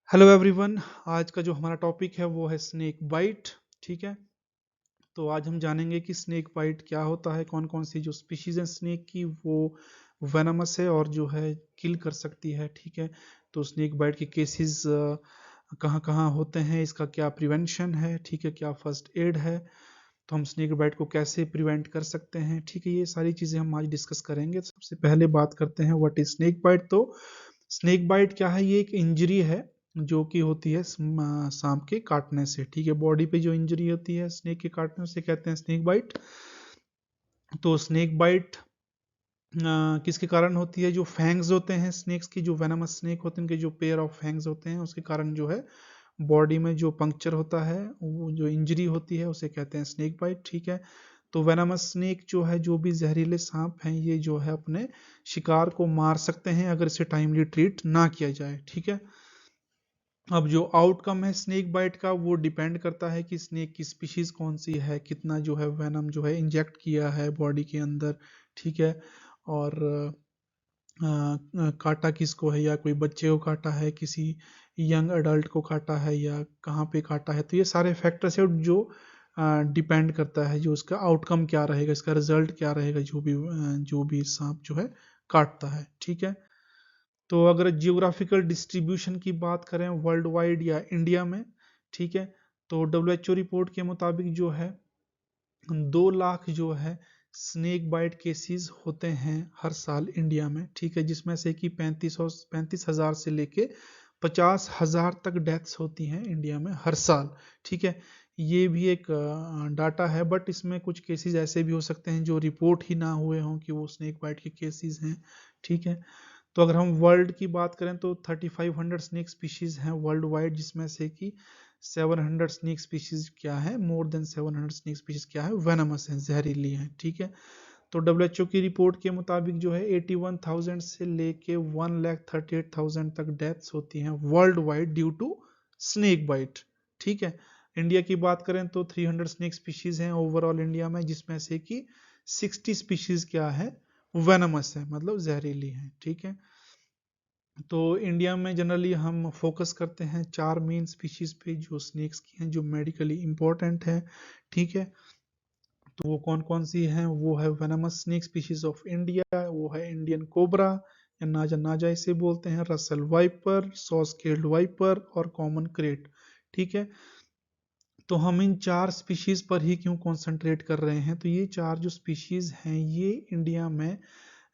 Hello everyone. आज का जो हमारा टॉपिक है वो है स्नेक बाइट। ठीक है, तो आज हम जानेंगे कि स्नेक बाइट क्या होता है, कौन कौन सी जो स्पीशीज है स्नेक की वो वेनमस है और जो है किल कर सकती है। ठीक है, तो स्नेक बाइट के केसेस कहाँ कहाँ होते हैं, इसका क्या प्रिवेंशन है, ठीक है, क्या फर्स्ट एड है, तो हम स्नेक बाइट को कैसे प्रिवेंट कर सकते हैं। ठीक है, ये सारी चीज़ें हम आज डिस्कस करेंगे। सबसे पहले बात करते हैं व्हाट इज स्नेक बाइट। तो स्नेक बाइट क्या है, ये एक इंजरी है जो कि होती है सांप के काटने से। ठीक है, बॉडी पे जो इंजरी होती है स्नेक के काटने से कहते हैं स्नेक बाइट। तो स्नेक बाइट किसके कारण होती है, जो फैंग्स होते हैं स्नेक्स की, जो वेनमस स्नेक होते हैं उनके जो पेयर ऑफ फैंग्स होते हैं उसके कारण जो है बॉडी में जो पंक्चर होता है, वो जो इंजरी होती है उसे कहते हैं स्नेक बाइट। ठीक है, तो वेनमस स्नेक जो है, जो भी जहरीले सांप हैं, ये जो है अपने शिकार को मार सकते हैं अगर इसे टाइमली ट्रीट ना किया जाए। ठीक है, अब जो आउटकम है स्नेक बाइट का वो डिपेंड करता है कि स्नेक की स्पीशीज कौन सी है, कितना जो है वेनम जो है इंजेक्ट किया है बॉडी के अंदर। ठीक है, और काटा किसको है, या कोई बच्चे को काटा है, किसी यंग अडल्ट को काटा है, या कहाँ पे काटा है। तो ये सारे फैक्टर्स है जो डिपेंड करता है जो उसका आउटकम क्या रहेगा, इसका रिजल्ट क्या रहेगा, जो भी सांप जो है काटता है। ठीक है, तो अगर जियोग्राफिकल डिस्ट्रीब्यूशन की बात करें वर्ल्ड वाइड या इंडिया में, ठीक है, तो डब्ल्यूएचओ रिपोर्ट के मुताबिक जो है 2 लाख जो है स्नेक बाइट केसेस होते हैं हर साल इंडिया में। ठीक है, जिसमें से कि 35,000 से लेके 50,000 तक डेथ्स होती हैं इंडिया में हर साल। ठीक है, ये भी एक डाटा है, बट इसमें कुछ केसेस ऐसे भी हो सकते हैं जो रिपोर्ट ही ना हुए हों कि वो स्नेक बाइट के केसेस हैं। ठीक है, तो अगर हम वर्ल्ड की बात करें तो 3500 स्नेक स्पीशीज हैं वर्ल्ड वाइड, जिसमें से कि 700 स्नेक स्पीशीज क्या है, मोर देन 700 स्नेक स्पीशीज क्या है, वेनमस है, जहरीली है। ठीक है, तो डब्ल्यूएचओ की रिपोर्ट के मुताबिक जो है 81,000 से लेके 1,38,000 तक डेथ्स होती हैं world wide due to snake bite. ठीक है, इंडिया की बात करें तो 300 स्नेक स्पीशीज हैं ओवरऑल इंडिया में, जिसमें से कि 60 स्पीशीज क्या है, वेनमस है, मतलब जहरीली है। ठीक है, तो इंडिया में जनरली हम फोकस करते हैं 4 मेन स्पीशीज पे जो स्नेक्स की हैं, जो मेडिकली इंपॉर्टेंट है। ठीक है, तो वो कौन कौन सी हैं, वो है venomous snake species of India, वो है इंडियन कोबरा या नाजा नाजा इसे बोलते हैं, Russell viper, saw scaled viper और कॉमन क्रेट। ठीक है, तो हम इन 4 स्पीशीज पर ही क्यों कंसंट्रेट कर रहे हैं, तो ये 4 जो स्पीशीज हैं ये इंडिया में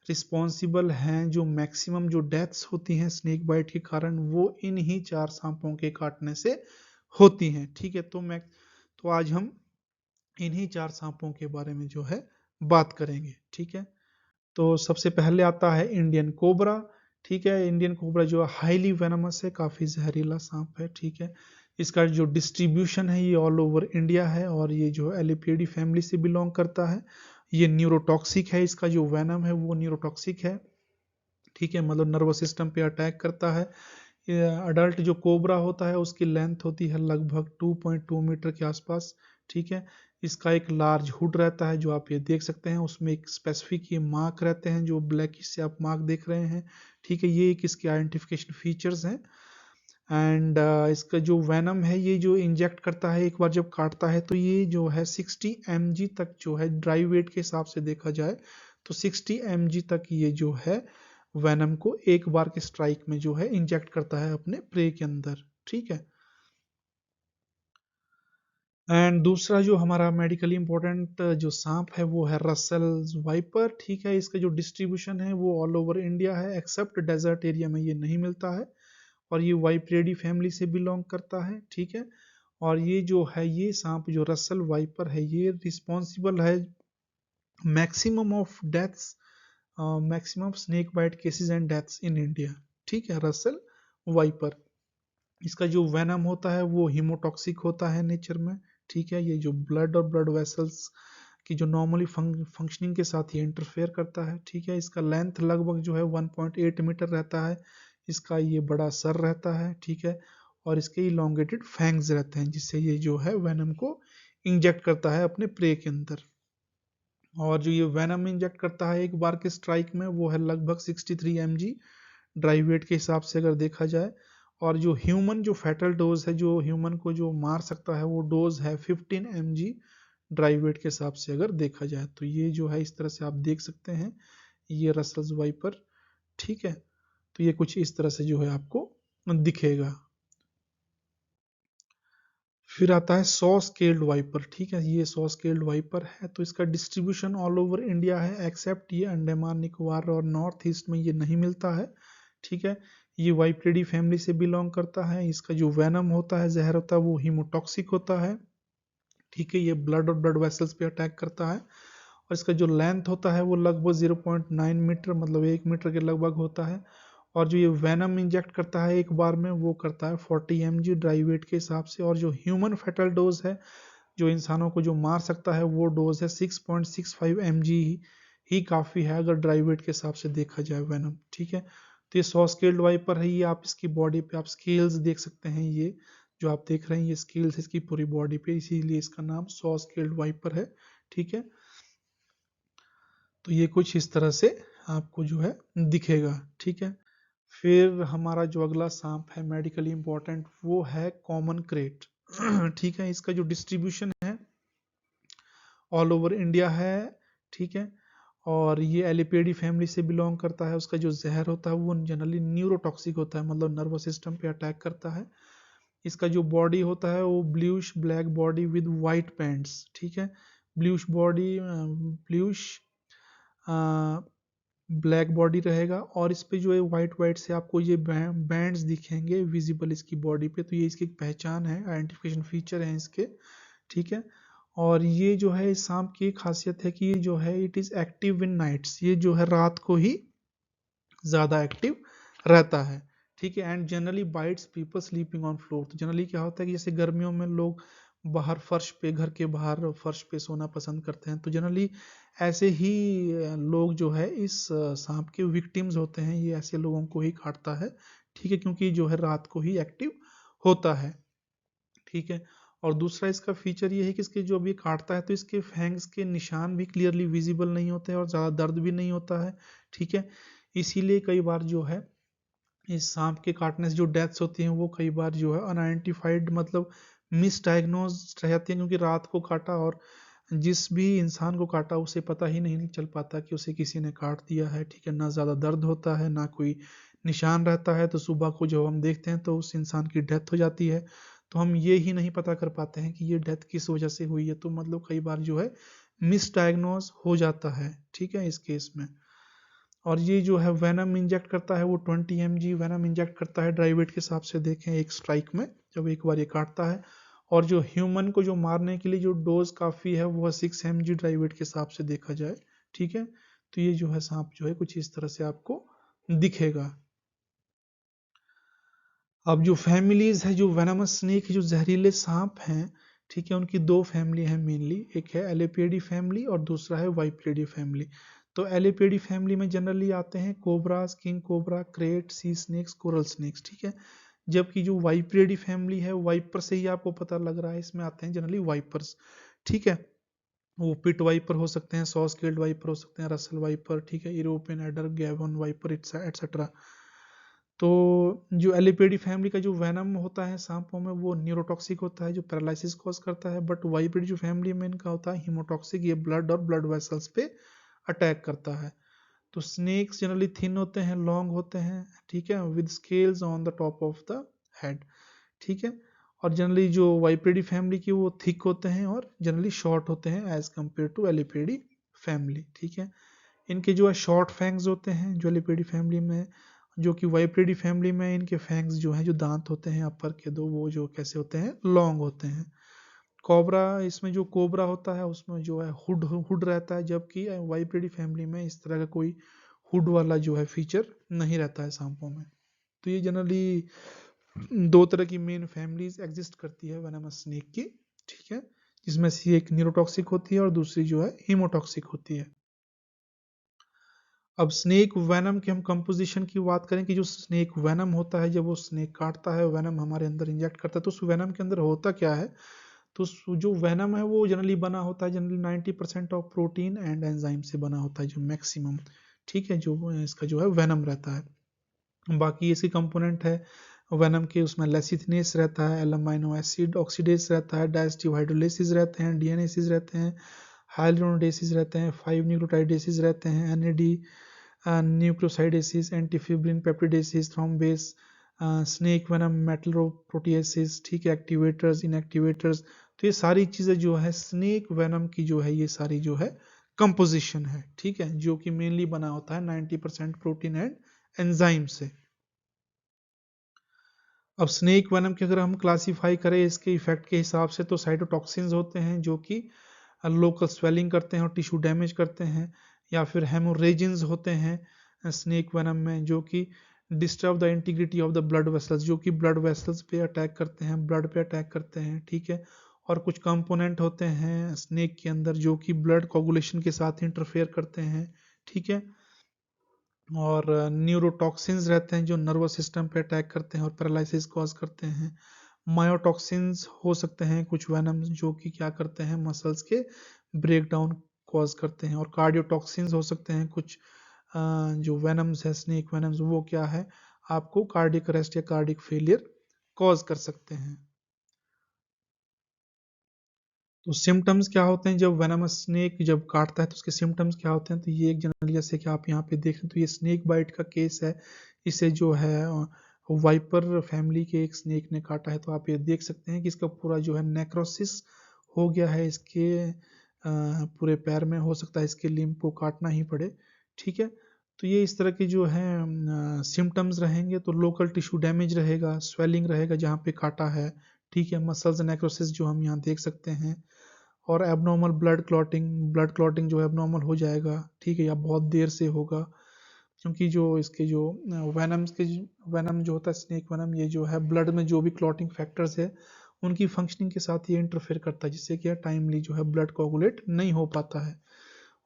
रिस्पॉन्सिबल हैं, जो मैक्सिमम जो डेथ्स होती हैं स्नेक बाइट के कारण वो इन ही 4 सांपों के काटने से होती हैं। ठीक है, तो आज हम इन्हीं 4 सांपों के बारे में जो है बात करेंगे। ठीक है, तो सबसे पहले आता है इंडियन कोबरा। ठीक है, इंडियन कोबरा जो हाईली वेनमस है, काफी जहरीला सांप है। ठीक है, इसका जो डिस्ट्रीब्यूशन है ये ऑल ओवर इंडिया है और ये जो एलिपिडी फैमिली से बिलोंग करता है। ये न्यूरोटॉक्सिक है, इसका जो वेनम है वो न्यूरोटॉक्सिक है। ठीक है, मतलब नर्वस सिस्टम पे अटैक करता है। अडल्ट जो कोबरा होता है उसकी लेंथ होती है लगभग 2.2 मीटर के आसपास। ठीक है, इसका एक लार्ज हुड रहता है जो आप ये देख सकते हैं, उसमें एक स्पेसिफिक ये मार्क रहते हैं जो ब्लैक से आप मार्क देख रहे हैं। ठीक है, ये एक इसके आइडेंटिफिकेशन फीचर्स हैं। एंड इसका जो वेनम है ये जो इंजेक्ट करता है एक बार जब काटता है, तो ये जो है 60 mg तक जो है ड्राई वेट के हिसाब से देखा जाए तो 60 mg तक ये जो है वेनम को एक बार के स्ट्राइक में जो है इंजेक्ट करता है अपने प्रे के अंदर। ठीक है, एंड दूसरा जो हमारा मेडिकली इंपॉर्टेंट जो सांप है वो है रसल वाइपर। ठीक है, इसका जो डिस्ट्रीब्यूशन है वो ऑल ओवर इंडिया है, एक्सेप्ट डेजर्ट एरिया में ये नहीं मिलता है और ये वाइपरेडी फैमिली से बिलोंग करता है। ठीक है, और ये जो है ये सांप जो रसल वाइपर है ये रिस्पॉन्सिबल है maximum of deaths, maximum snake bite cases and deaths in India. ठीक है, रसल वाइपर, इसका जो वेनम होता है वो हीमोटॉक्सिक होता है नेचर में। ठीक है, ये जो ब्लड और ब्लड वेसल्स की जो नॉर्मली फंक्शनिंग के साथ ये इंटरफेयर करता है। ठीक है, इसका लेंथ लगभग जो है 1.8 मीटर रहता है, इसका ये बड़ा सर रहता है। ठीक है, और इसके इलोंगेटेड फैंग्स रहते हैं जिससे ये जो है वेनम को इंजेक्ट करता है अपने प्रे के अंदर। और जो ये वेनम इंजेक्ट करता है एक बार के स्ट्राइक में वो है लगभग 63 mg ड्राई वेट के हिसाब से अगर देखा जाए। और जो ह्यूमन जो फैटल डोज है, जो ह्यूमन को जो मार सकता है, वो डोज है 15 mg ड्राई वेट के हिसाब से अगर देखा जाए तो। ये जो है इस तरह से आप देख सकते हैं, ये रसल्स वाइपर, ठीक है। तो ये कुछ इस तरह से जो है आपको दिखेगा। फिर आता है सॉ स्केल्ड वाइपर, ठीक है। ये सॉ स्केल्ड वाइपर है, तो इसका डिस्ट्रीब्यूशन ऑल ओवर इंडिया है, एक्सेप्ट ये अंडमान निकोबार और नॉर्थ ईस्ट में ये नहीं मिलता है, ठीक है। ये वाइपरिडी फैमिली से बिलोंग करता है। इसका जो वेनम होता है, जहर होता है, वो हीमोटॉक्सिक होता है, ठीक है। ये ब्लड और ब्लड वेसल्स पे अटैक करता है, और इसका जो लेंथ होता है वो लगभग 0.9 मीटर, मतलब 1 मीटर के लगभग होता है। और जो ये वेनम इंजेक्ट करता है एक बार में, वो करता है 40 mg ड्राई वेट के हिसाब से। और जो ह्यूमन फेटल डोज है, जो इंसानों को जो मार सकता है, वो डोज है 6.65 mg ही काफ़ी है अगर ड्राई वेट के हिसाब से देखा जाए वेनम, ठीक है। तो ये 100 स्केल्ड वाइपर है। ये आप इसकी बॉडी पे आप स्केल्स देख सकते हैं, ये जो आप देख रहे हैं ये स्केल्स इसकी पूरी बॉडी पे, इसीलिए इसका नाम 100 स्केल्ड वाइपर है, ठीक है। तो ये कुछ इस तरह से आपको जो है दिखेगा, ठीक है। फिर हमारा जो अगला सांप है मेडिकली इंपॉर्टेंट, वो है कॉमन क्रेट, ठीक है। इसका जो डिस्ट्रीब्यूशन है ऑल ओवर इंडिया है, ठीक है। और ये एलिपेडी फैमिली से बिलोंग करता है। उसका जो जहर होता है वो जनरली न्यूरोटॉक्सिक होता है, मतलब नर्वस सिस्टम पे अटैक करता है। इसका जो बॉडी होता है वो bluish black body with white pants, ठीक है। Bluish body, bluish black body रहेगा, और इस पे जो है वाइट वाइट से आपको ये बैंड्स दिखेंगे विजिबल इसकी बॉडी पे। तो ये इसकी पहचान है, आइडेंटिफिकेशन फीचर है इसके, ठीक है। और ये जो है इस सांप की खासियत है कि ये जो है it is active in nights, ये जो है रात को ही ज़्यादा एक्टिव रहता है, ठीक है। And generally bytes people sleeping on floor. तो जनरली क्या होता है कि जैसे गर्मियों में लोग बाहर फर्श पे, घर के बाहर फर्श पे सोना पसंद करते हैं, तो जनरली ऐसे ही लोग जो है इस सांप के विक्टिम्स होते हैं। ये ऐसे लोगों को ही काटता है, ठीक है, क्योंकि जो है रात को ही एक्टिव होता है, ठीक है। और दूसरा इसका फीचर ये है कि इसके जो भी काटता है तो इसके फैंग्स के निशान भी क्लियरली विजिबल नहीं होते हैं, और ज़्यादा दर्द भी नहीं होता है, ठीक है। इसीलिए कई बार जो है इस सांप के काटने से जो डेथ्स होती हैं वो कई बार जो है अनआइडेंटिफाइड, मतलब मिसडायग्नोज रह जाती है, क्योंकि रात को काटा और जिस भी इंसान को काटा उसे पता ही नहीं चल पाता कि उसे किसी ने काट दिया है, ठीक है। ना ज़्यादा दर्द होता है, ना कोई निशान रहता है, तो सुबह को जब हम देखते हैं तो उस इंसान की डेथ हो जाती है, तो हम ये ही नहीं पता कर पाते हैं कि ये डेथ किस वजह से हुई है। तो मतलब कई बार जो है मिसडायग्नोज हो जाता है, ठीक है, इस केस में। और ये जो है वेनम इंजेक्ट करता है, वो 20 mg वेनम इंजेक्ट करता है ड्राई वेट के हिसाब से देखें एक स्ट्राइक में, जब एक बार ये काटता है। और जो ह्यूमन को जो मारने के लिए जो डोज काफ़ी है वो 6 mg ड्राई वेट के हिसाब से देखा जाए, ठीक है। तो ये जो है सांप जो है कुछ इस तरह से आपको दिखेगा। अब जो फैमिलीज है, जो वेनमस स्नेक, जो जहरीले सांप हैं, ठीक है, उनकी दो फैमिली है मेनली। एक है एलिपेडी फैमिली और दूसरा है वाइपरेडी फैमिली। तो एलिपेडी फैमिली में जनरली आते हैं कोबरास, किंग कोबरा, क्रेट, सी स्नेक्स, कोरल स्नेक्स, ठीक है। जबकि जो वाइपरेडी फैमिली है, वाइपर से ही आपको पता लग रहा है, इसमें आते हैं जनरली वाइपर्स, ठीक है। वो पिट वाइपर हो सकते हैं, सॉ स्केल्ड वाइपर हो सकते हैं, रसल वाइपर, ठीक है, यूरोपियन एडर, गैवन वाइपर, एटसेट्रा। तो जो एलिपेडी फैमिली का जो वेनम होता है सांपों में, वो न्यूरोटॉक्सिक होता है, जो पैरालिसिस कॉज करता है। बट वाइपरेडी जो फैमिली में इनका होता है हीमोटॉक्सिक, ये ब्लड और ब्लड वेसल्स पे अटैक करता है। तो स्नेक्स जनरली थिन होते हैं, लॉन्ग होते हैं, ठीक है, with scales on the top of the head, ठीक है। और जनरली जो वाइपरेडी फैमिली की वो थिक होते हैं और जनरली शॉर्ट होते हैं एज कम्पेयर टू एलिपेडी फैमिली, ठीक है। इनके जो है शॉर्ट फैंग्स होते हैं जो एलिपेडी फैमिली में, जो कि वाइपरेडी फैमिली में इनके फैंग्स जो हैं, जो दांत होते हैं अपर के दो, वो जो कैसे होते हैं, लॉन्ग होते हैं। कोबरा, इसमें जो कोबरा होता है उसमें जो है हुड हुड रहता है, जबकि वाइपरेडी फैमिली में इस तरह का कोई हुड वाला जो है फीचर नहीं रहता है सांपों में। तो ये जनरली दो तरह की मेन फैमिलीज एग्जिस्ट करती है वेनमस स्नेक की, ठीक है, जिसमें से एक न्यूरोटॉक्सिक होती है और दूसरी जो है हीमोटॉक्सिक होती है। अब स्नेक वेनम की हम कंपोजिशन की बात करें कि जो स्नेक वेनम होता है, जब वो स्नेक काटता है, वेनम हमारे अंदर इंजेक्ट करता है, तो उस वेनम के अंदर होता क्या है। तो जो वेनम है वो जनरली बना होता है, generally 90% of protein and enzyme से बना होता है, जो मैक्सिमम, ठीक है, जो इसका जो है वेनम रहता है। बाकी इसके कंपोनेंट है वेनम के उसमें लेसिथिनेस रहता है, एलामाइनो एसिड ऑक्सीडेज रहता है, डायस्टिव हाइड्रोलिसिस रहते हैं, डीएनएसिस रहते हैं, हाइलोरोडेसिस रहते हैं, 5 न्यूक्लियोटाइडेसिस रहते हैं, एनएडी न्यूक्लियोसाइडेसिस, एंटीफिब्रिन पेप्टिडेसिस, थ्रोम्बेस, स्नेक वेनम, मेटलोप्रोटिएसिस, ठीक है, एक्टिवेटर्स, इनएक्टिवेटर्स। तो ये सारी चीज़ें जो है स्नेक वेनम की जो है ये सारी जो है कंपोजिशन है, ठीक है, जो कि मेनली बना होता है 90% प्रोटीन एंड एंजाइम से। अब स्नेक वेनम की अगर हम क्लासीफाई करें इसके इफेक्ट के हिसाब से, तो साइटोटॉक्सिन्स होते हैं जो कि लोकल स्वेलिंग करते हैं और टिश्यू डैमेज करते हैं, या फिर हेमोरेजिन्स होते हैं स्नेक वेनम में जो कि disturb the integrity of the blood vessels, जो कि ब्लड वेसल्स पे अटैक करते हैं, ब्लड पे अटैक करते हैं, ठीक है। और कुछ कंपोनेंट होते हैं स्नेक के अंदर जो कि ब्लड कोगुलेशन के साथ इंटरफेयर करते हैं, ठीक है। और न्यूरोटॉक्सिन्स रहते हैं जो नर्वस सिस्टम पे अटैक करते हैं और पैरालिसिस कॉज करते हैं। मायोटॉक्सिन्स हो सकते हैं कुछ वेनम्स जो कि क्या करते हैं, मसल्स के ब्रेक डाउन कॉज करते हैं। और कार्डियोटॉक्सिन्स हो सकते हैं कुछ जो वेनम्स है स्नेक वेनम्स, वो क्या है, आपको कार्डियक अरेस्ट या कार्डियक फेलियर कॉज कर सकते हैं। तो सिम्टम्स क्या होते हैं जब वेनमस स्नेक जब काटता है तो उसके सिम्टम्स क्या होते हैं, तो ये एक जनरल जैसे कि आप यहाँ पे देखें तो ये स्नेक बाइट का केस है। इसे जो है वाइपर फैमिली के एक स्नेक ने काटा है, तो आप ये देख सकते हैं कि इसका पूरा जो है नेक्रोसिस हो गया है इसके पूरे पैर में, हो सकता है इसके लिम्ब को काटना ही पड़े, ठीक है। तो ये इस तरह के जो है सिम्टम्स रहेंगे। तो लोकल टिश्यू डैमेज रहेगा, स्वेलिंग रहेगा जहाँ पे काटा है, ठीक है, मसल्स नेक्रोसिस जो हम यहाँ देख सकते हैं। और एबनॉर्मल ब्लड क्लॉटिंग जो है एबनॉर्मल हो जाएगा, ठीक है, या बहुत देर से होगा, क्योंकि जो इसके जो वेनम्स के वेनम जो होता है स्नेक वेनम, ये जो है ब्लड में जो भी क्लॉटिंग फैक्टर्स है उनकी फंक्शनिंग के साथ ये इंटरफेयर करता है, जिससे कि टाइमली जो है ब्लड कोगुलेट नहीं हो पाता है,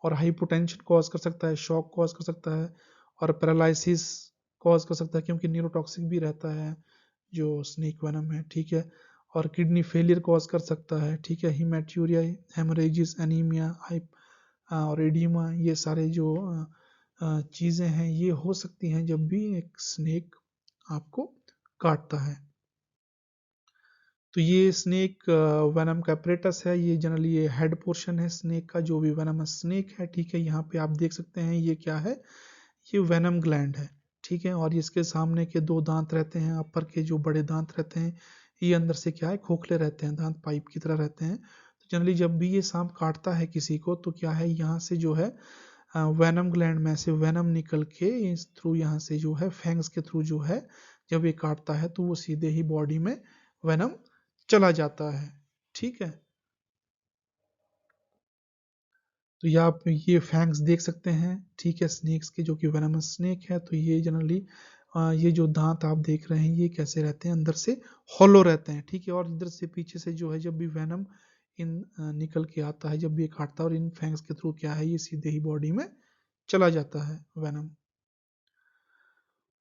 और हाइपोटेंशन कॉज कर सकता है, शॉक कॉज कर सकता है, और पैरालिसिस कॉज कर सकता है, क्योंकि न्यूरोटॉक्सिक भी रहता है जो स्नेक वेनम है, ठीक है। और किडनी फेलियर कॉज कर सकता है, ठीक है, हीमेट्यूरिया, हेमरेजिस, एनीमिया, और एडिमा, ये सारे जो चीज़ें हैं ये हो सकती हैं जब भी एक स्नेक आपको काटता है। तो ये स्नेक वेनम का एपरेटस है, ये जनरली ये हेड पोर्शन है स्नेक का, जो भी वेनमस स्नेक है, ठीक है। यहाँ पे आप देख सकते हैं ये क्या है, ये वेनम ग्लैंड है, ठीक है। और इसके सामने के 2 दांत रहते हैं, अपर के जो बड़े दांत रहते हैं ये अंदर से क्या है, खोखले रहते हैं, दांत पाइप की तरह रहते हैं। तो जनरली जब भी ये सांप काटता है किसी को तो क्या है, यहाँ से जो है वेनम ग्लैंड में से वेनम निकल के इस थ्रू यहाँ से जो है फैंग्स के थ्रू जो है जब ये काटता है तो वो सीधे ही बॉडी में वेनम चला जाता है, ठीक है। तो ये आप ये फैंग्स देख सकते हैं, ठीक है, स्नेक्स के, जो कि वेनमस स्नेक है। तो ये जनरली ये जो दांत आप देख रहे हैं ये कैसे रहते हैं, अंदर से हॉलो रहते हैं, ठीक है। और इधर से पीछे से जो है जब भी वेनम इन निकल के आता है, जब भी ये काटता है और इन फैंग्स के थ्रू क्या है ये सीधे ही बॉडी में चला जाता है वेनम।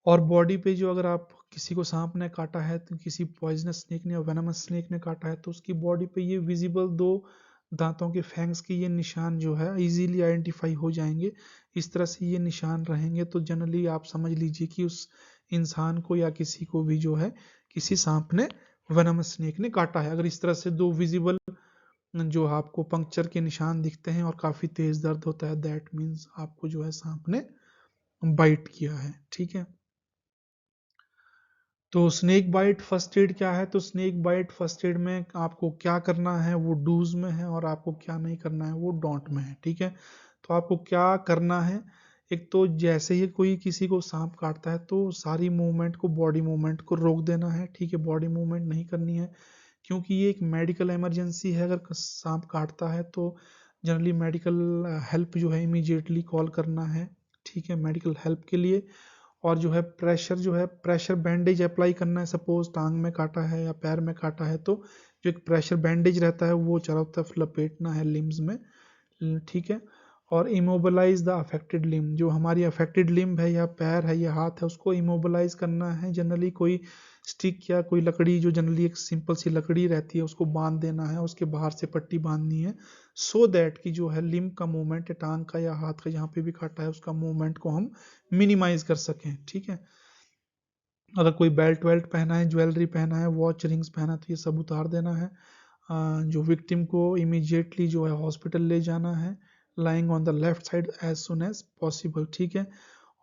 और बॉडी पे जो अगर आप किसी को सांप ने काटा है, तो किसी पॉइजनस स्नेक ने या वेनमस स्नेक ने काटा है, तो उसकी बॉडी पे ये विजिबल 2 दांतों के फैंग्स के ये निशान जो है इजीली आइडेंटिफाई हो जाएंगे। इस तरह से ये निशान रहेंगे तो जनरली आप समझ लीजिए कि उस इंसान को या किसी को भी जो है किसी सांप ने वेनमस स्नेक ने काटा है। अगर इस तरह से 2 विजिबल जो आपको पंक्चर के निशान दिखते हैं और काफी तेज दर्द होता है, दैट मीन्स आपको जो है सांप ने बाइट किया है, ठीक है। तो स्नेक बाइट फर्स्ट एड क्या है, तो स्नेक बाइट फर्स्ट एड में आपको क्या करना है वो डूज में है, और आपको क्या नहीं करना है वो डोंट में है, ठीक है। तो आपको क्या करना है, एक तो जैसे ही कोई किसी को सांप काटता है तो सारी मूवमेंट को, बॉडी मूवमेंट को रोक देना है, ठीक है, बॉडी मूवमेंट नहीं करनी है, क्योंकि ये एक मेडिकल इमरजेंसी है। अगर सांप काटता है तो जनरली मेडिकल हेल्प जो है इमीडिएटली कॉल करना है, ठीक है, मेडिकल हेल्प के लिए। और जो है प्रेशर बैंडेज अप्लाई करना है। सपोज टांग में काटा है या पैर में काटा है तो जो एक प्रेशर बैंडेज रहता है वो चारों तरफ लपेटना है लिम्स में, ठीक है। और इमोबलाइज द अफेक्टेड लिम्ब, जो हमारी अफेक्टेड लिम्ब है या पैर है या हाथ है उसको इमोबलाइज करना है। जनरली कोई स्टिक या कोई लकड़ी, जो जनरली एक सिंपल सी लकड़ी रहती है उसको बांध देना है, उसके बाहर से पट्टी बांधनी है, सो दैट कि जो है लिम्ब का मूवमेंट, टांग का या हाथ का जहाँ पे भी काटा है उसका मूवमेंट को हम मिनिमाइज कर सकें, ठीक है। अगर कोई बेल्ट वेल्ट पहना है, ज्वेलरी पहना है, वॉच रिंग्स पहना है, तो ये सब उतार देना है। जो विक्टिम को इमीडिएटली जो है हॉस्पिटल ले जाना है, lying on the left side as soon as possible, ठीक है।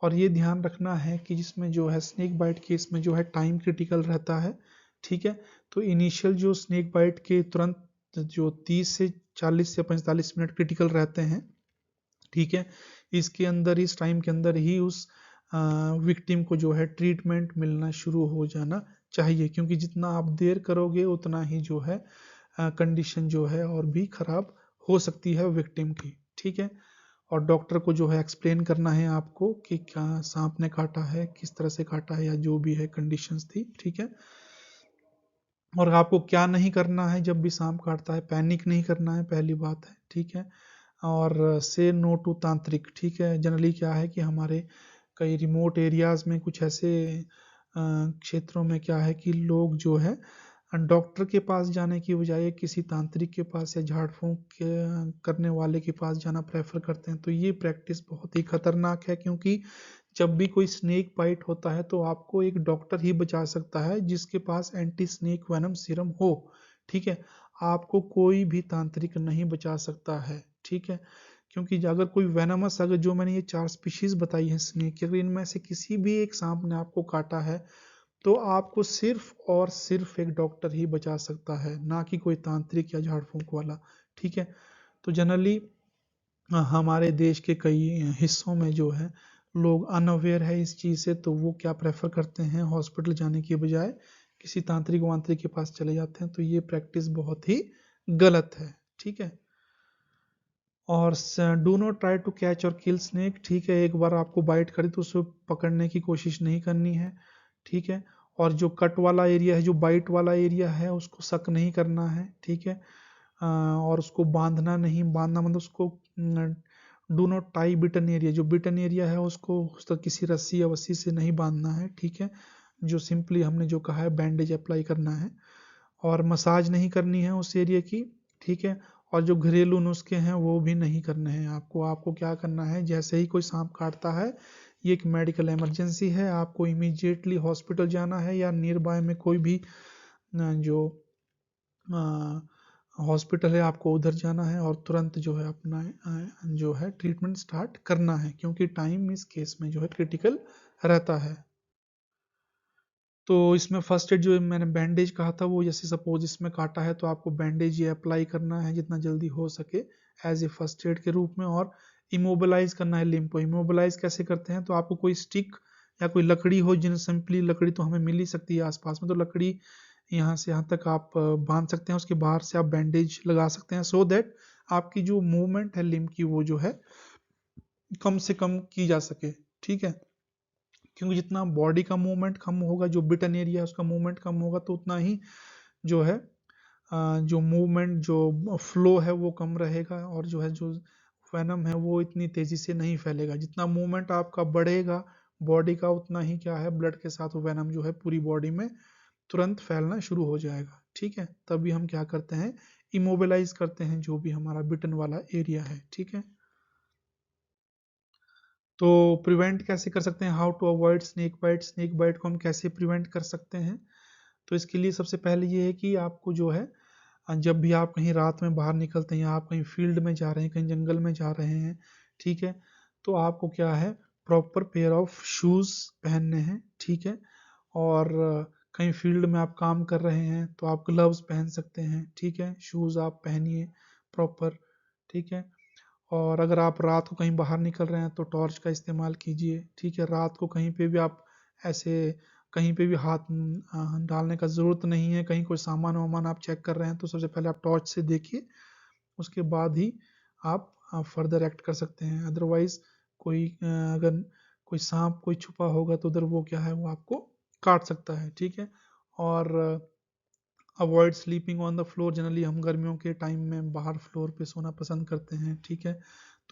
और ये ध्यान रखना है कि जिसमें जो है स्नेक बाइट केस में जो है टाइम क्रिटिकल रहता है, ठीक है। तो इनिशियल जो स्नेक बाइट के तुरंत जो 30 से 40 से 45 मिनट क्रिटिकल रहते हैं, ठीक है। इसके अंदर, इस टाइम के अंदर ही उस विक्टिम को जो है ट्रीटमेंट मिलना शुरू हो जाना चाहिए, क्योंकि जितना आप देर करोगे उतना ही जो है कंडीशन जो है और भी खराब हो सकती है विक्टिम की, ठीक है। और डॉक्टर को जो है एक्सप्लेन करना है आपको कि क्या सांप ने काटा है, किस तरह से काटा है, या जो भी है कंडीशंस थी, ठीक है। और आपको क्या नहीं करना है जब भी सांप काटता है, पैनिक नहीं करना है, पहली बात है, ठीक है। और से नो टू तांत्रिक, ठीक है। जनरली क्या है कि हमारे कई रिमोट एरियाज में कुछ ऐसे क्षेत्रों में क्या है कि लोग जो है डॉक्टर के पास जाने की बजाय किसी तांत्रिक के पास या झाड़ फूंक करने वाले के पास जाना प्रेफर करते हैं। तो ये प्रैक्टिस बहुत ही खतरनाक है, क्योंकि जब भी कोई स्नेक बाइट होता है तो आपको एक डॉक्टर ही बचा सकता है जिसके पास एंटी स्नेक वेनम सीरम हो, ठीक है। आपको कोई भी तांत्रिक नहीं बचा सकता है, ठीक है। क्योंकि अगर कोई वेनमस, अगर जो मैंने ये 4 स्पीशीज बताई है स्नेक की, अगर इनमें से किसी भी एक सांप ने आपको काटा है तो आपको सिर्फ और सिर्फ एक डॉक्टर ही बचा सकता है, ना कि कोई तांत्रिक या झाड़ फूंक वाला, ठीक है। तो जनरली हमारे देश के कई हिस्सों में जो है लोग अनअवेयर है इस चीज़ से, तो वो क्या प्रेफर करते हैं, हॉस्पिटल जाने के बजाय किसी तांत्रिक वांत्रिक के पास चले जाते हैं। तो ये प्रैक्टिस बहुत ही गलत है, ठीक है। और do not try to catch or kill snake, ठीक है। एक बार आपको बाइट करे तो उसे पकड़ने की कोशिश नहीं करनी है, ठीक है। और जो कट वाला एरिया है, जो बाइट वाला एरिया है, उसको सक नहीं करना है, ठीक है। और उसको बांधना नहीं, बांधना मतलब उसको do not tie bitten area, जो बिटन एरिया है उसको उस तक किसी रस्सी या वस्सी से नहीं बांधना है, ठीक है। जो सिंपली हमने जो कहा है बैंडेज अप्लाई करना है, और मसाज नहीं करनी है उस एरिया की, ठीक है। और जो घरेलू नुस्खे हैं वो भी नहीं करने हैं आपको। आपको क्या करना है, जैसे ही कोई सांप काटता है, ये एक मेडिकल इमरजेंसी है, आपको इमीडिएटली हॉस्पिटल जाना है या नियर बाय में कोई भी जो हॉस्पिटल है आपको उधर जाना है और तुरंत जो है अपना जो है ट्रीटमेंट स्टार्ट करना है, क्योंकि टाइम इस केस में जो है क्रिटिकल रहता है। तो इसमें फर्स्ट एड जो मैंने बैंडेज कहा था, वो जैसे सपोज इसमें काटा है तो आपको बैंडेज ये अप्लाई करना है जितना जल्दी हो सके एज ए फर्स्ट एड के रूप में। और इमोबिलाइज करना है लिम्ब को। इमोबिलाइज कैसे करते हैं, तो आपको कोई स्टिक या कोई लकड़ी हो, जिन सिंपली लकड़ी तो हमें मिल ही सकती है आसपास में, तो लकड़ी यहाँ से यहाँ तक आप बांध सकते हैं, उसके बाहर से आप बैंडेज लगा सकते हैं, सो दैट आपकी जो मूवमेंट है लिम्ब की वो जो है कम से कम की जा सके, ठीक है। क्योंकि जितना बॉडी का मूवमेंट कम होगा, जो बिटन एरिया है उसका मूवमेंट कम होगा, तो उतना ही जो है जो मूवमेंट, जो फ्लो है वो कम रहेगा, और जो है जो वेनम है वो इतनी तेजी से नहीं फैलेगा। जितना मूवमेंट आपका बढ़ेगा बॉडी का, उतना ही क्या है ब्लड के साथ वेनम जो है पूरी बॉडी में तुरंत फैलना शुरू हो जाएगा, ठीक है। तभी हम क्या करते हैं, इमोबिलाइज करते हैं जो भी हमारा बिटन वाला एरिया है, ठीक है। तो प्रिवेंट कैसे कर सकते हैं, how to avoid snake bite, snake bite को हम कैसे प्रिवेंट कर सकते हैं। तो इसके लिए सबसे पहले ये है कि आपको जो है जब भी आप कहीं रात में बाहर निकलते हैं, या आप कहीं फील्ड में जा रहे हैं, कहीं जंगल में जा रहे हैं, ठीक है, तो आपको क्या है प्रॉपर पेयर ऑफ शूज़ पहनने हैं, ठीक है। और कहीं फील्ड में आप काम कर रहे हैं तो आप ग्लव्स पहन सकते हैं, ठीक है। शूज़ आप पहनिए प्रॉपर, ठीक है। और अगर आप रात को कहीं बाहर निकल रहे हैं तो टॉर्च का इस्तेमाल कीजिए, ठीक है। रात को कहीं पे भी आप ऐसे कहीं पे भी हाथ डालने का ज़रूरत नहीं है। कहीं कोई सामान वामान आप चेक कर रहे हैं तो सबसे पहले आप टॉर्च से देखिए, उसके बाद ही आप फर्दर एक्ट कर सकते हैं। अदरवाइज कोई अगर कोई सांप कोई छुपा होगा तो उधर वो क्या है, वो आपको काट सकता है, ठीक है। और avoid sleeping on the floor, generally हम गर्मियों के टाइम में बाहर फ्लोर पे सोना पसंद करते हैं, ठीक है।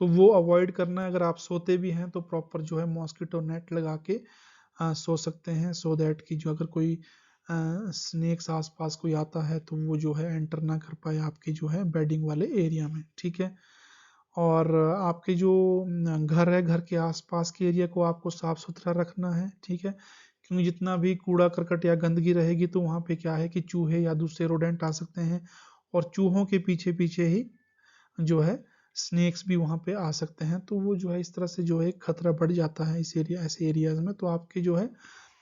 तो वो अवॉइड करना है। अगर आप सोते भी हैं तो प्रॉपर जो है मॉस्किटो नेट लगा के सो सकते हैं, सो दैट कि जो अगर कोई स्नेक्स आसपास कोई आता है तो वो जो है एंटर ना कर पाए आपके जो है बेडिंग वाले एरिया में, ठीक है। और आपके जो घर है, घर के आसपास के एरिया को आपको साफ सुथरा रखना है, ठीक है। क्योंकि जितना भी कूड़ा करकट या गंदगी रहेगी तो वहाँ पे क्या है कि चूहे या दूसरे रोडेंट आ सकते हैं, और चूहों के पीछे पीछे ही जो है स्नेक्स भी वहाँ पे आ सकते हैं। तो वो जो है इस तरह से जो है खतरा बढ़ जाता है इस एरिया, ऐसे एरियाज में। तो आपके जो है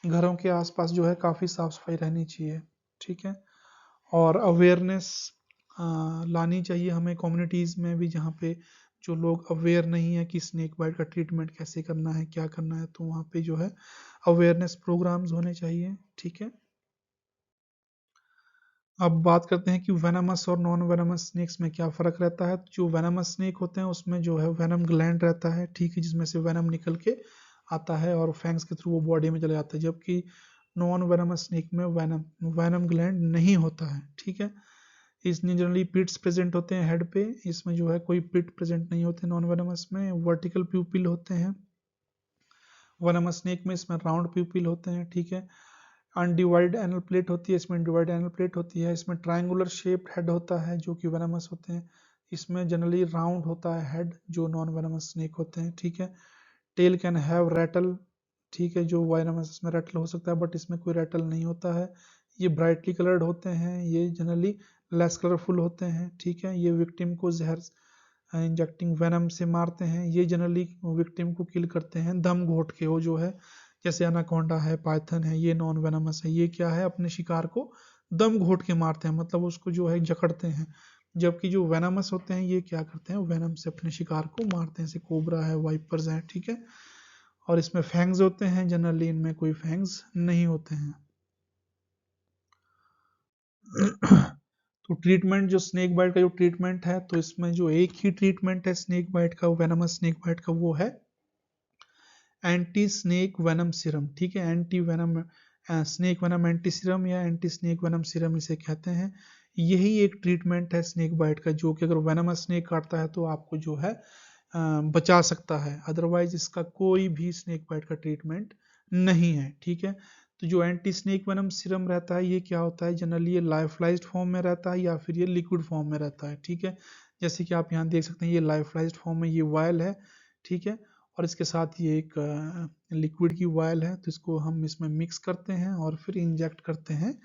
घरों के आसपास जो है काफ़ी साफ सफाई रहनी चाहिए, ठीक है। और अवेयरनेस लानी चाहिए हमें कम्युनिटीज़ में भी, जहाँ पे जो लोग अवेयर नहीं है कि स्नेक बाइट का ट्रीटमेंट कैसे करना है, क्या करना है, तो वहाँ पे जो है अवेयरनेस प्रोग्राम्स होने चाहिए, ठीक है। अब बात करते हैं कि वेनमस और नॉन वेनमस स्नेक्स में क्या फ़र्क रहता है। जो वेनमस स्नेक होते हैं उसमें जो है वेनम ग्लैंड रहता है, ठीक है, जिसमें से वेनम निकल के आता है और फैंग्स के थ्रू वो बॉडी में चला जाता है। जबकि नॉन वेनमस स्नेक में वेनम ग्लैंड नहीं होता है, ठीक है। इसमें जनरली पिट्स प्रेजेंट होते हैं हेड पे, इसमें जो है कोई पिट प्रेजेंट नहीं होते नॉन वेनमस में। वर्टिकल प्यूपिल होते हैं वेनमस स्नेक में, इसमें राउंड प्यूपिल होते हैं, ठीक है। अनडिवाइड एनल प्लेट होती है, इसमें डिवाइड एनल प्लेट होती है। इसमें ट्रायंगुलर शेप्ड हेड होता है जो कि वेनमस होते हैं। इसमें जनरली राउंड होता है हेड जो नॉन वेनमस स्नेक होते हैं, ठीक है। टेल कैन हैव रैटल, ठीक है, जो वेनमस में रैटल हो सकता है बट इसमें कोई रैटल नहीं होता है। ये ब्राइटली कलर्ड होते हैं, ये जनरली लेस कलरफुल होते हैं, ठीक है। ये विक्टिम को जहर इंजेक्टिंग वेनम से मारते हैं। ये जनरली विक्टिम को किल करते हैं दम घोट के। वो जो है जैसे एनाकोंडा है, पाइथन है, ये नॉन वेनमस है। ये क्या है, अपने शिकार को दम घोट के मारते हैं, मतलब उसको जो है जकड़ते हैं। जबकि जो वेनमस होते हैं ये क्या करते हैं, वेनम से अपने शिकार को मारते हैं, जैसे कोबरा है, वाइपर्स हैं, ठीक है। और इसमें फैंग्स होते हैं, जनरली इनमें कोई फैंग्स नहीं होते हैं। तो ट्रीटमेंट, जो स्नेक बाइट का जो ट्रीटमेंट है, तो इसमें जो एक ही ट्रीटमेंट है स्नेक बाइट का, वेनमस स्नेक बाइट का, वो है एंटी स्नेक वेनम सीरम, ठीक है। Anti venom snake venom anti serum या एंटी स्नेक वेनम सीरम इसे कहते हैं। यही एक ट्रीटमेंट है स्नेक बाइट का, जो कि अगर वेनमस स्नेक काटता है तो आपको जो है बचा सकता है। अदरवाइज इसका कोई भी स्नेक बाइट का ट्रीटमेंट नहीं है, ठीक है। तो जो एंटी स्नेक वेनम सीरम रहता है ये क्या होता है, जनरली ये लाइफलाइज्ड फॉर्म में रहता है या फिर ये लिक्विड फॉर्म में रहता है, ठीक है। जैसे कि आप यहाँ देख सकते हैं ये लाइफलाइज्ड फॉर्म में ये वायल है, ठीक है। और इसके साथ ये एक लिक्विड की वायल है, तो इसको हम इसमें मिक्स करते हैं और फिर इंजेक्ट करते हैं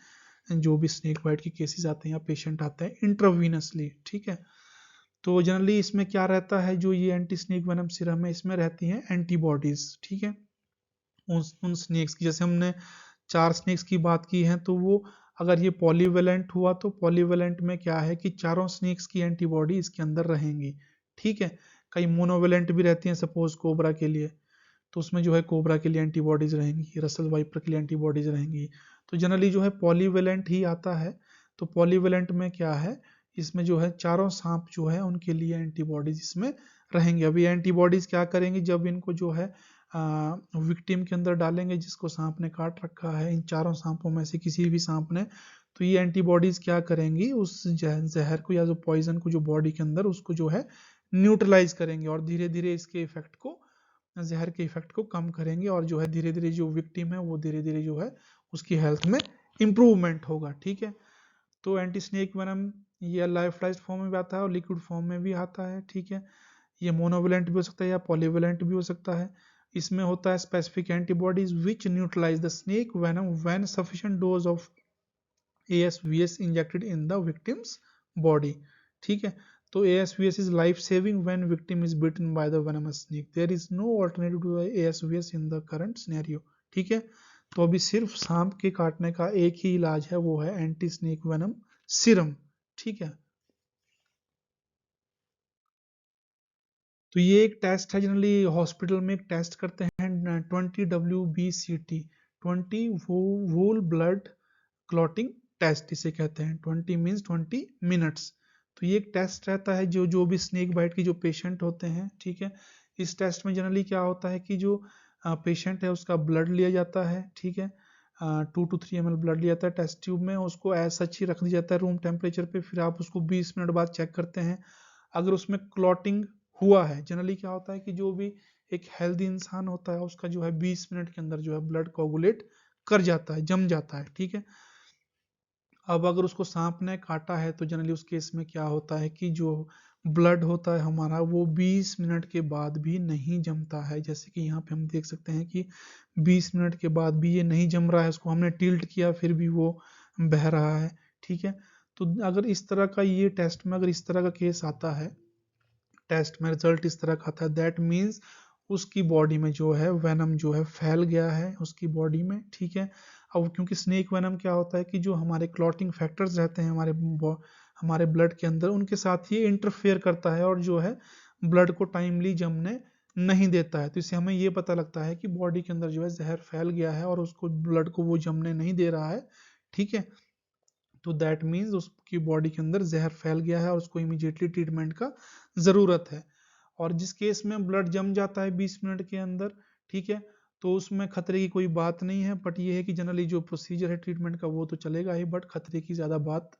जो भी स्नेक बाइट के केसेस आते हैं या पेशेंट आते हैं इंट्रावीनसली, ठीक है। तो जनरली इसमें क्या रहता है, जो ये एंटी स्नेक वेनम सीरम है इसमें रहती हैं एंटीबॉडीज, ठीक है। उन स्नेक्स की, जैसे हमने 4 स्नेक्स की बात की है, तो वो अगर ये पॉलीवेलेंट हुआ तो पॉलीवेलेंट में क्या है कि चारों स्नेक्स की एंटीबॉडी इसके अंदर रहेंगी, ठीक है। कई मोनोवेलेंट भी रहती हैं, सपोज कोबरा के लिए, तो उसमें जो है कोबरा के लिए एंटीबॉडीज रहेंगी, रसल वाइपर के लिए एंटीबॉडीज रहेंगी। तो जनरली जो है पॉलीवेलेंट ही आता है। तो पॉलीवेलेंट में क्या है, इसमें जो है चारों सांप जो है उनके लिए एंटीबॉडीज इसमें रहेंगे। अभी एंटीबॉडीज क्या करेंगी, जब इनको जो है विक्टिम के अंदर डालेंगे जिसको सांप ने काट रखा है, इन चारों सांपों में से किसी भी सांप ने, तो ये एंटीबॉडीज क्या करेंगी, उस जहर को या जो पॉइजन को जो बॉडी के अंदर उसको जो है न्यूट्रलाइज करेंगे और धीरे धीरे इसके इफेक्ट को, जहर के इफेक्ट को कम करेंगे। और जो है धीरे धीरे जो विक्टिम है वो धीरे धीरे जो है उसकी हेल्थ में इम्प्रूवमेंट होगा, ठीक है। तो एंटी स्नेक वेनम ये लाइफलाइज्ड फॉर्म में भी आता है और लिक्विड फॉर्म में भी आता है, ठीक है। ये मोनोवेलेंट भी हो सकता है या पॉलीवेलेंट भी हो सकता है। इसमें होता है specific antibodies which neutralize the snake venom when sufficient dose of ASVS injected in the victim's body, ठीक है। तो ASVS is life saving when victim is bitten by the venomous snake. There is no alternative to ASVS in the current scenario, ठीक है। तो अभी सिर्फ सांप के काटने का एक ही इलाज है, वो है एंटी स्नेक वेनम सीरम, ठीक है। तो ये एक टेस्ट है, जनरली हॉस्पिटल में एक टेस्ट करते हैं 20 WBCT, 20 वूल ब्लड क्लॉटिंग टेस्ट इसे कहते हैं। 20 मीन्स 20 मिनट्स। तो ये एक टेस्ट रहता है जो जो भी स्नेक बाइट के जो पेशेंट होते हैं, ठीक है। इस टेस्ट में जनरली क्या होता है कि जो पेशेंट है उसका ब्लड लिया जाता है, ठीक है। 2 to 3 ml ब्लड लिया जाता है टेस्ट ट्यूब में, उसको ऐसा सच ही रख दिया जाता है रूम टेम्परेचर पे। फिर आप उसको 20 मिनट बाद चेक करते हैं। अगर उसमें क्लॉटिंग हुआ है, जनरली क्या होता है कि जो भी एक हेल्दी इंसान होता है उसका जो है 20 मिनट के अंदर जो है ब्लड कोगुलेट कर जाता है, जम जाता है, ठीक है। अब अगर उसको सांप ने काटा है तो जनरली उस केस में क्या होता है कि जो ब्लड होता है हमारा वो 20 मिनट के बाद भी नहीं जमता है। जैसे कि यहाँ पे हम देख सकते हैं कि 20 मिनट के बाद भी ये नहीं जम रहा है, उसको हमने टिल्ट किया फिर भी वो बह रहा है। ठीक है, तो अगर इस तरह का ये टेस्ट में अगर इस तरह का केस आता है, टेस्ट में रिजल्ट इस तरह का आता है, दैट मीन्स उसकी बॉडी में जो है वेनम जो है फैल गया है उसकी बॉडी में। ठीक है, अब क्योंकि स्नेक वेनम क्या होता है कि जो हमारे क्लॉटिंग फैक्टर्स रहते हैं हमारे ब्लड के अंदर, उनके साथ ये इंटरफेयर करता है और जो है ब्लड को टाइमली जमने नहीं देता है। तो इससे हमें ये पता लगता है कि बॉडी के अंदर जो है जहर फैल गया है और उसको ब्लड को वो जमने नहीं दे रहा है। ठीक है, तो दैट मीन्स उसकी बॉडी के अंदर जहर फैल गया है और उसको इमीडिएटली ट्रीटमेंट का ज़रूरत है। और जिस केस में ब्लड जम जाता है 20 मिनट के अंदर, ठीक है, तो उसमें खतरे की कोई बात नहीं है, बट ये है कि जनरली जो प्रोसीजर है ट्रीटमेंट का वो तो चलेगा ही, बट खतरे की ज़्यादा बात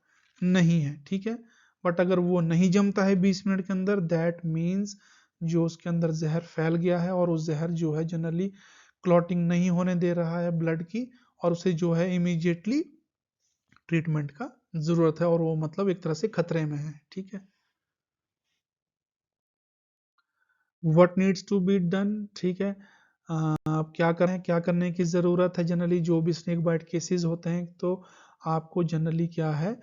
नहीं है। ठीक है, बट अगर वो नहीं जमता है 20 मिनट के अंदर, दैट मीन्स जो उसके अंदर जहर फैल गया है और वो जहर जो है जनरली क्लॉटिंग नहीं होने दे रहा है ब्लड की, और उसे जो है इमीडिएटली ट्रीटमेंट का जरूरत है और वो मतलब एक तरह से खतरे में है। ठीक है, what needs to be done. ठीक है, आप क्या करें, क्या करने की ज़रूरत है। जनरली जो भी स्नेक बाइट केसेस होते हैं तो आपको जनरली क्या है,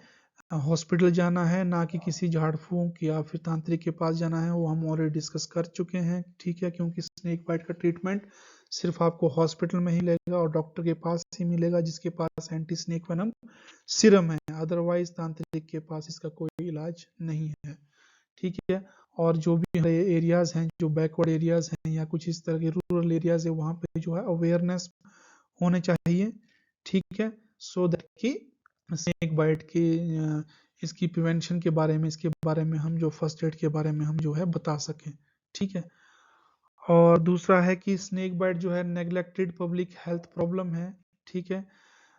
हॉस्पिटल जाना है, ना कि किसी झाड़ फूंक या फिर तांत्रिक के पास जाना है, वो हम ऑलरेडी डिस्कस कर चुके हैं। ठीक है, क्योंकि स्नेक बाइट का ट्रीटमेंट सिर्फ आपको हॉस्पिटल में ही मिलेगा और डॉक्टर के पास ही मिलेगा जिसके पास एंटी स्नेक वेनम सिरम है, अदरवाइज तांत्रिक के पास इसका कोई इलाज नहीं है। ठीक है, और जो भी एरियाज हैं, जो बैकवर्ड एरियाज हैं या कुछ इस तरह के रूरल एरियाज है, वहाँ पे जो है अवेयरनेस होने चाहिए। ठीक है, सो दैट कि स्नेक बाइट की इसकी प्रिवेंशन के बारे में, इसके बारे में हम जो फर्स्ट एड के बारे में हम जो है बता सकें। ठीक है, और दूसरा है कि स्नेक बाइट जो है नेग्लेक्टेड पब्लिक हेल्थ प्रॉब्लम है। ठीक है,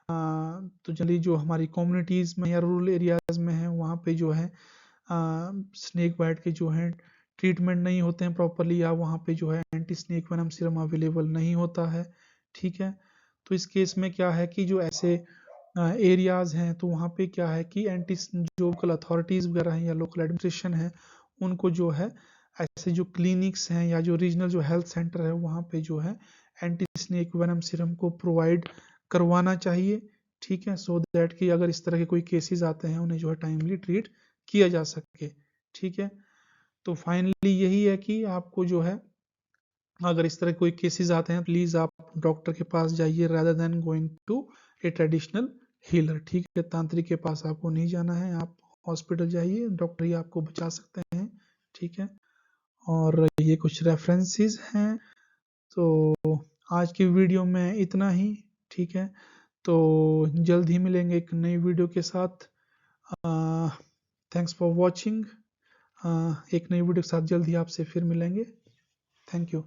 तो जनरली जो हमारी कम्युनिटीज़ में या रूरल एरियाज में है वहाँ पे जो है स्नेक बाइट के जो है ट्रीटमेंट नहीं होते हैं प्रॉपरली, या वहाँ पे जो है anti snake venom serum available नहीं होता है। ठीक है, तो इस केस में क्या है कि जो ऐसे एरियाज हैं तो वहाँ पे क्या है कि एंटी जो लोकल अथॉरिटीज़ वगैरह हैं या लोकल एडमिनिस्ट्रेशन है, उनको जो है ऐसे जो क्लिनिक्स हैं या जो रीजनल जो हेल्थ सेंटर है वहाँ पे जो है एंटी स्नेक वेनम सीरम को प्रोवाइड करवाना चाहिए। ठीक है, सो दैट कि अगर इस तरह के कोई केसेस आते हैं उन्हें जो है टाइमली ट्रीट किया जा सके। ठीक है, तो फाइनली यही है कि आपको जो है अगर इस तरह कोई केसेस आते हैं प्लीज़ आप डॉक्टर के पास जाइए rather than going to a traditional healer. ठीक है, तांत्रिक के पास आपको नहीं जाना है, आप हॉस्पिटल जाइए, डॉक्टर ही आपको बचा सकते हैं। ठीक है, और ये कुछ रेफरेंसेस हैं। तो आज की वीडियो में इतना ही। ठीक है, तो जल्द ही मिलेंगे एक नई वीडियो के साथ। Thanks for watching. एक नई वीडियो के साथ जल्द ही आपसे फिर मिलेंगे। Thank you.